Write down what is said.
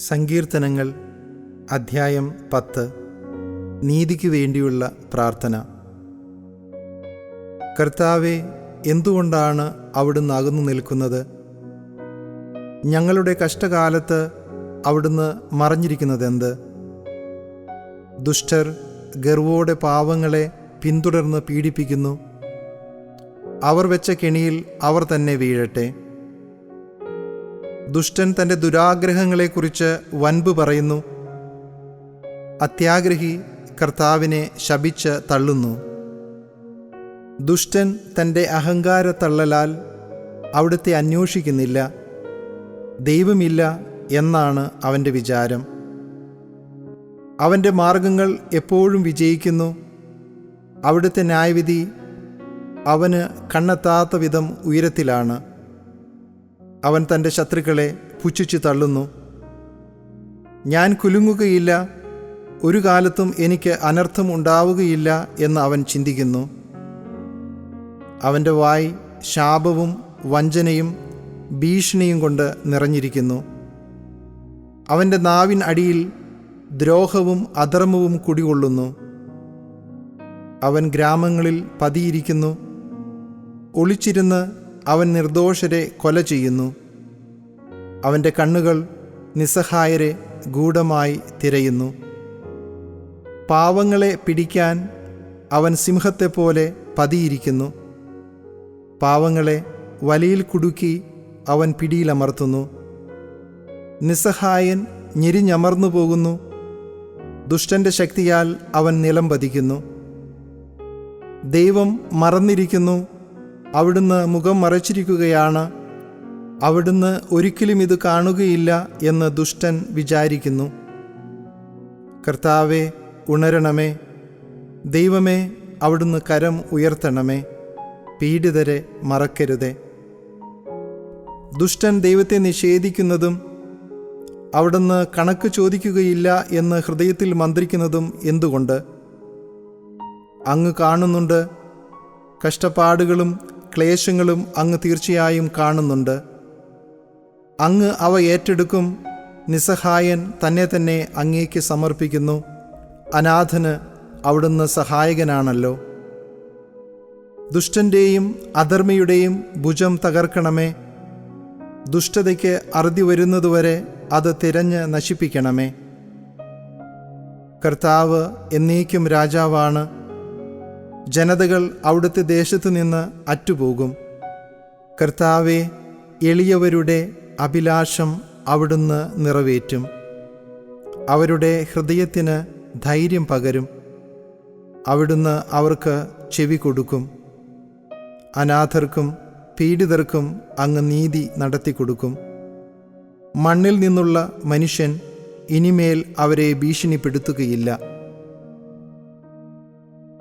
സങ്കീർത്തനങ്ങൾ അധ്യായം 10. നീതിക്ക് വേണ്ടിയുള്ള പ്രാർത്ഥന. കർത്താവേ, എന്തുകൊണ്ടാണ് അവിടുന്ന് അകന്നു നിൽക്കുന്നത്? ഞങ്ങളുടെ കഷ്ടകാലത്ത് അവിടുന്ന് മറഞ്ഞിരിക്കുന്നതെന്ത്? ദുഷ്ടർ ഗർവോടെ പാവങ്ങളെ പിന്തുടർന്ന് പീഡിപ്പിക്കുന്നു. അവർ വെച്ച കെണിയിൽ അവർ തന്നെ വീഴട്ടെ. ദുഷ്ടൻ തൻ്റെ ദുരാഗ്രഹങ്ങളെക്കുറിച്ച് വൻപ് പറയുന്നു. അത്യാഗ്രഹി കർത്താവിനെ ശപിച്ച് തള്ളുന്നു. ദുഷ്ടൻ തൻ്റെ അഹങ്കാരത്തള്ളലാൽ അവിടുത്തെ അന്വേഷിക്കുന്നില്ല. ദൈവമില്ല എന്നാണ് അവൻ്റെ വിചാരം. അവൻ്റെ മാർഗങ്ങൾ എപ്പോഴും വിജയിക്കുന്നു. അവിടുത്തെ ന്യായവിധി അവന് കണ്ണെത്താത്ത വിധം ഉയരത്തിലാണ്. അവൻ തൻ്റെ ശത്രുക്കളെ പുച്ഛിച്ചു തള്ളുന്നു. ഞാൻ കുലുങ്ങുകയില്ല, ഒരു കാലത്തും എനിക്ക് അനർത്ഥം ഉണ്ടാവുകയില്ല എന്ന് അവൻ ചിന്തിക്കുന്നു. അവൻ്റെ വായ് ശാപവും വഞ്ചനയും ഭീഷണിയും കൊണ്ട് നിറഞ്ഞിരിക്കുന്നു. അവൻ്റെ നാവിൻ അടിയിൽ ദ്രോഹവും അധർമ്മവും കുടികൊള്ളുന്നു. അവൻ ഗ്രാമങ്ങളിൽ പതിയിരിക്കുന്നു. ഒളിച്ചിരുന്ന് അവൻ നിർദോഷരെ കൊല ചെയ്യുന്നു. അവൻ്റെ കണ്ണുകൾ നിസ്സഹായരെ ഗൂഢമായി തിരയുന്നു. പാവങ്ങളെ പിടിക്കാൻ അവൻ സിംഹത്തെപ്പോലെ പതിയിരിക്കുന്നു. പാവങ്ങളെ വലയിൽ കുടുക്കി അവൻ പിടിയിലമർത്തുന്നു. നിസ്സഹായൻ ഞെരിഞ്ഞമർന്നു പോകുന്നു. ദുഷ്ടൻ്റെ ശക്തിയാൽ അവൻ നിലം പതിക്കുന്നു. ദൈവം മറന്നിരിക്കുന്നു. അവിടുന്ന് മുഖം മറച്ചിരിക്കുകയാണ്. അവിടുന്ന് ഒരിക്കലും ഇത് കാണുകയില്ല എന്ന് ദുഷ്ടൻ വിചാരിക്കുന്നു. കർത്താവേ, ഉണരണമേ. ദൈവമേ, അവിടുന്ന് കരം ഉയർത്തണമേ. പീഡിതരെ മറക്കരുതേ. ദുഷ്ടൻ ദൈവത്തെ നിഷേധിക്കുന്നതും അവിടുന്ന് കണക്ക് ചോദിക്കുകയില്ല എന്ന് ഹൃദയത്തിൽ മന്ത്രിക്കുന്നതും എന്തുകൊണ്ട്? അങ്ങ് കാണുന്നുണ്ട്. കഷ്ടപ്പാടുകളും ക്ലേശങ്ങളും അങ്ങ് തീർച്ചയായും കാണുന്നുണ്ട്. അങ്ങ് അവ ഏറ്റെടുക്കും. നിസ്സഹായൻ തന്നെ തന്നെ അങ്ങേക്ക് സമർപ്പിക്കുന്നു. അനാഥന് അവിടുന്ന് സഹായകനാണല്ലോ. ദുഷ്ടൻ്റെയും അധർമ്മിയുടെയും ഭുജം തകർക്കണമേ. ദുഷ്ടതയ്ക്ക് അറുതി വരുന്നതുവരെ അത് തിരഞ്ഞ് നശിപ്പിക്കണമേ. കർത്താവ് എന്നേക്കും രാജാവാണ്. ജനതകൾ അവിടുത്തെ ദേശത്തു നിന്ന് അറ്റുപോകും. കർത്താവെ, എളിയവരുടെ അഭിലാഷം അവിടുന്ന് നിറവേറ്റും. അവരുടെ ഹൃദയത്തിന് ധൈര്യം പകരും. അവിടുന്ന് അവർക്ക് ചെവി കൊടുക്കും. അനാഥർക്കും പീഡിതർക്കും അങ്ങ് നീതി നടത്തിക്കൊടുക്കും. മണ്ണിൽ നിന്നുള്ള മനുഷ്യൻ ഇനിമേൽ അവരെ ഭീഷണിപ്പെടുത്തുകയില്ല.